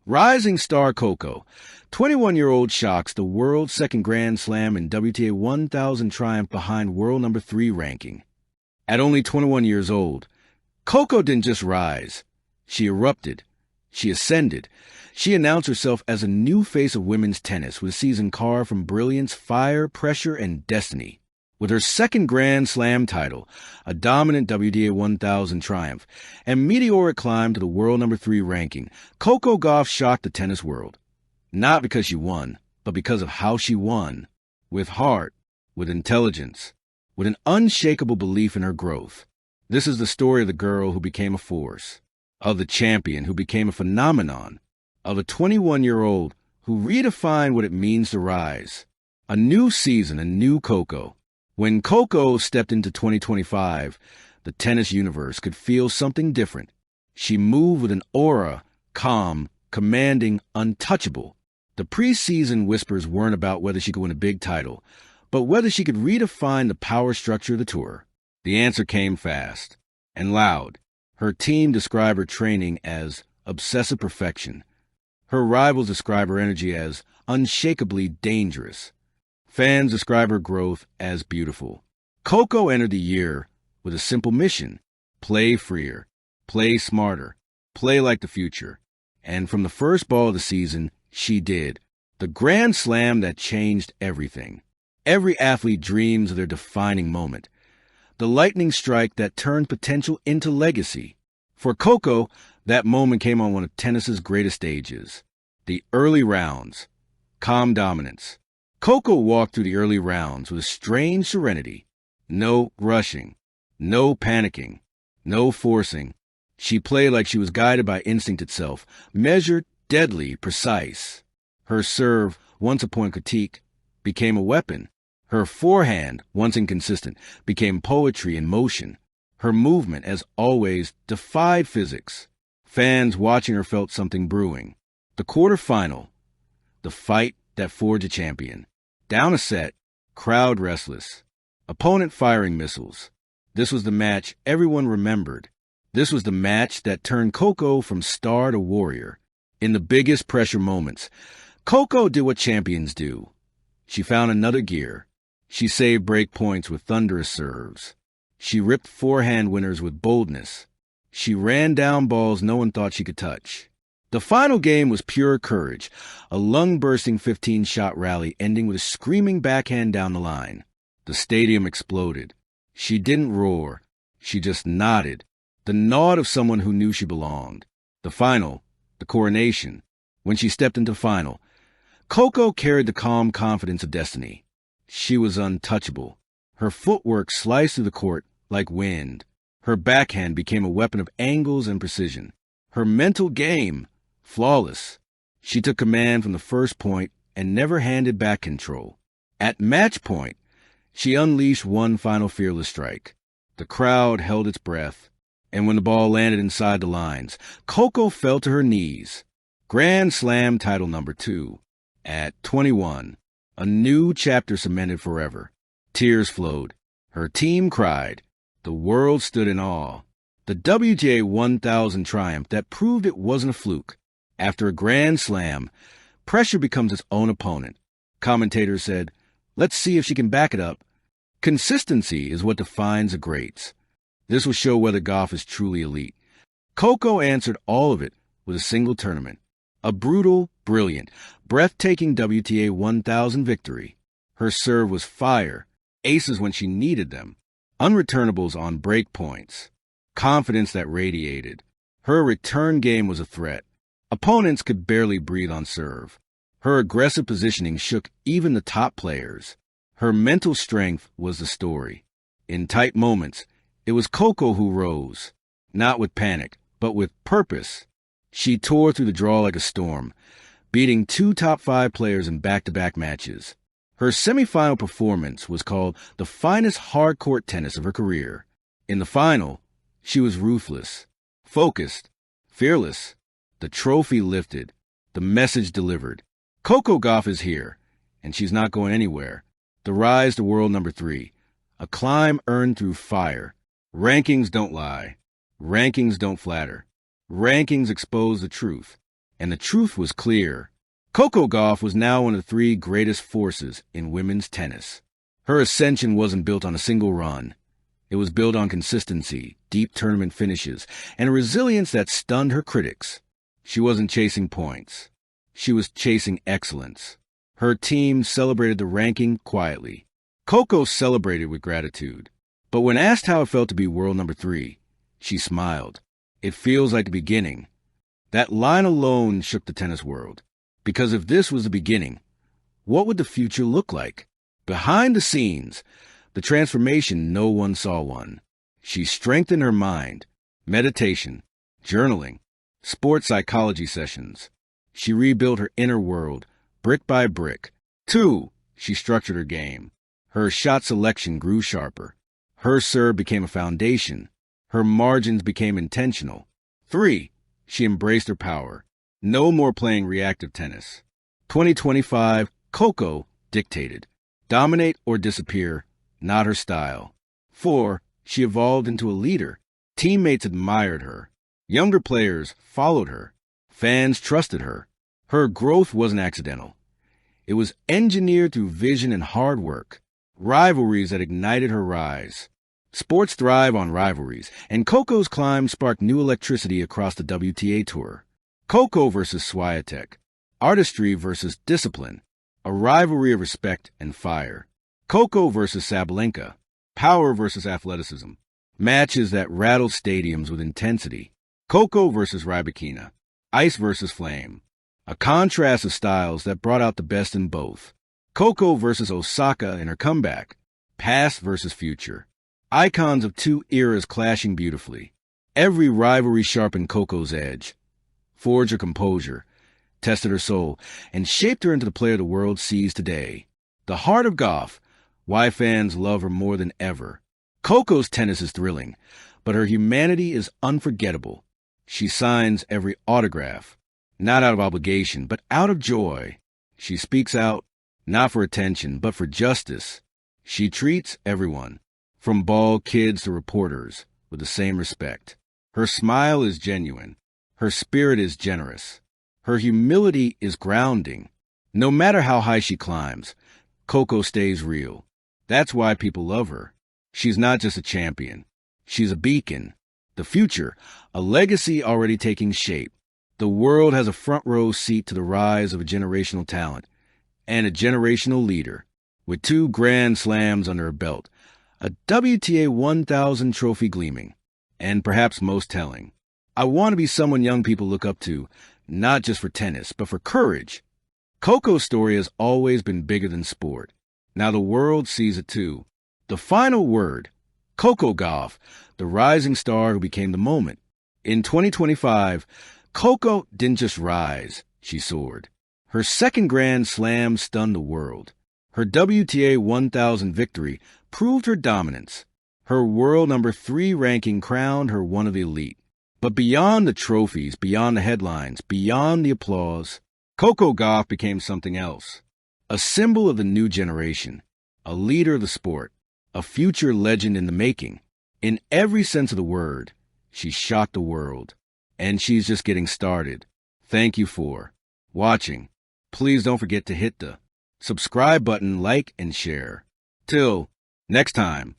Rising star Coco, 21-year-old shocks the world's second Grand Slam and WTA 1000 triumph behind world number 3 ranking. At only 21 years old, Coco didn't just rise. She erupted. She ascended. She announced herself as a new face of women's tennis with a season carved from brilliance, fire, pressure, and destiny. With her second Grand Slam title, a dominant WTA 1000 triumph, and meteoric climb to the world number 3 ranking, Coco Gauff shocked the tennis world. Not because she won, but because of how she won. With heart, with intelligence, with an unshakable belief in her growth. This is the story of the girl who became a force, of the champion who became a phenomenon, of a 21-year-old who redefined what it means to rise. A new season, a new Coco. When Coco stepped into 2025, the tennis universe could feel something different. She moved with an aura, calm, commanding, untouchable. The preseason whispers weren't about whether she could win a big title, but whether she could redefine the power structure of the tour. The answer came fast and loud. Her team described her training as obsessive perfection. Her rivals describe her energy as unshakably dangerous. Fans describe her growth as beautiful. Coco entered the year with a simple mission: play freer, play smarter, play like the future. And from the first ball of the season, she did. The Grand Slam that changed everything. Every athlete dreams of their defining moment. The lightning strike that turned potential into legacy. For Coco, that moment came on one of tennis's greatest stages. The early rounds. Calm dominance. Coco walked through the early rounds with a strange serenity. No rushing. No panicking. No forcing. She played like she was guided by instinct itself, measured, deadly, precise. Her serve, once a point critiqued, became a weapon. Her forehand, once inconsistent, became poetry in motion. Her movement, as always, defied physics. Fans watching her felt something brewing. The quarterfinal. The fight that forged a champion. Down a set, crowd restless. Opponent firing missiles. This was the match everyone remembered. This was the match that turned Coco from star to warrior. In the biggest pressure moments, Coco did what champions do. She found another gear. She saved break points with thunderous serves. She ripped forehand winners with boldness. She ran down balls no one thought she could touch. The final game was pure courage, a lung-bursting 15-shot rally ending with a screaming backhand down the line. The stadium exploded. She didn't roar. She just nodded, the nod of someone who knew she belonged. The final, the coronation. When she stepped into final, Coco carried the calm confidence of destiny. She was untouchable. Her footwork sliced through the court like wind. Her backhand became a weapon of angles and precision. Her mental game, flawless. She took command from the first point and never handed back control. At match point, she unleashed one final fearless strike. The crowd held its breath, and when the ball landed inside the lines, Coco fell to her knees. Grand Slam title number 2. At 21, a new chapter cemented forever. Tears flowed. Her team cried. The world stood in awe. The WTA 1000 triumph that proved it wasn't a fluke. After a Grand Slam, pressure becomes its own opponent. Commentators said, let's see if she can back it up. Consistency is what defines the greats. This will show whether Gauff is truly elite. Coco answered all of it with a single tournament. A brutal, brilliant, breathtaking WTA 1000 victory. Her serve was fire, aces when she needed them, unreturnables on break points, confidence that radiated. Her return game was a threat. Opponents could barely breathe on serve. Her aggressive positioning shook even the top players. Her mental strength was the story. In tight moments, it was Coco who rose, not with panic, but with purpose. She tore through the draw like a storm, beating 2 top 5 players in back-to-back matches. Her semifinal performance was called the finest hard-court tennis of her career. In the final, she was ruthless, focused, fearless. The trophy lifted, the message delivered. Coco Gauff is here, and she's not going anywhere. The rise to world number 3, a climb earned through fire. Rankings don't lie. Rankings don't flatter. Rankings expose the truth. And the truth was clear. Coco Gauff was now one of the three greatest forces in women's tennis. Her ascension wasn't built on a single run. It was built on consistency, deep tournament finishes, and a resilience that stunned her critics. She wasn't chasing points. She was chasing excellence. Her team celebrated the ranking quietly. Coco celebrated with gratitude. But when asked how it felt to be world number 3, she smiled. It feels like the beginning. That line alone shook the tennis world. Because if this was the beginning, what would the future look like? Behind the scenes, the transformation no one saw one. She strengthened her mind, meditation, journaling, sports psychology sessions. She rebuilt her inner world, brick by brick. 2, she structured her game. Her shot selection grew sharper. Her serve became a foundation. Her margins became intentional. 3, she embraced her power. No more playing reactive tennis. 2025, Coco dictated. Dominate or disappear, not her style. 4, she evolved into a leader. Teammates admired her. Younger players followed her. Fans trusted her. Her growth wasn't accidental. It was engineered through vision and hard work. Rivalries that ignited her rise. Sports thrive on rivalries, and Coco's climb sparked new electricity across the WTA Tour. Coco versus Swiatek. Artistry versus discipline. A rivalry of respect and fire. Coco versus Sabalenka. Power versus athleticism. Matches that rattled stadiums with intensity. Coco versus Rybakina. Ice versus flame. A contrast of styles that brought out the best in both. Coco versus Osaka in her comeback. Past versus future. Icons of two eras clashing beautifully. Every rivalry sharpened Coco's edge, forged her composure, tested her soul, and shaped her into the player the world sees today. The heart of Gauff, why fans love her more than ever. Coco's tennis is thrilling, but her humanity is unforgettable. She signs every autograph, not out of obligation, but out of joy. She speaks out, not for attention, but for justice. She treats everyone, from bald kids to reporters, with the same respect. Her smile is genuine. Her spirit is generous. Her humility is grounding. No matter how high she climbs, Coco stays real. That's why people love her. She's not just a champion. She's a beacon. The future, a legacy already taking shape. The world has a front row seat to the rise of a generational talent and a generational leader. With 2 Grand Slams under her belt, a WTA 1000 trophy gleaming, and perhaps most telling, I want to be someone young people look up to, not just for tennis, but for courage. Coco's story has always been bigger than sport. Now the world sees it too. The final word, Coco Gauff, the rising star who became the moment. In 2025, Coco didn't just rise, she soared. Her second Grand Slam stunned the world. Her WTA 1000 victory proved her dominance. Her world number 3 ranking crowned her one of the elite. But beyond the trophies, beyond the headlines, beyond the applause, Coco Gauff became something else. A symbol of the new generation, a leader of the sport, a future legend in the making. In every sense of the word, she shocked the world. And she's just getting started. Thank you for watching. Please don't forget to hit the subscribe button, like, and share. Till next time.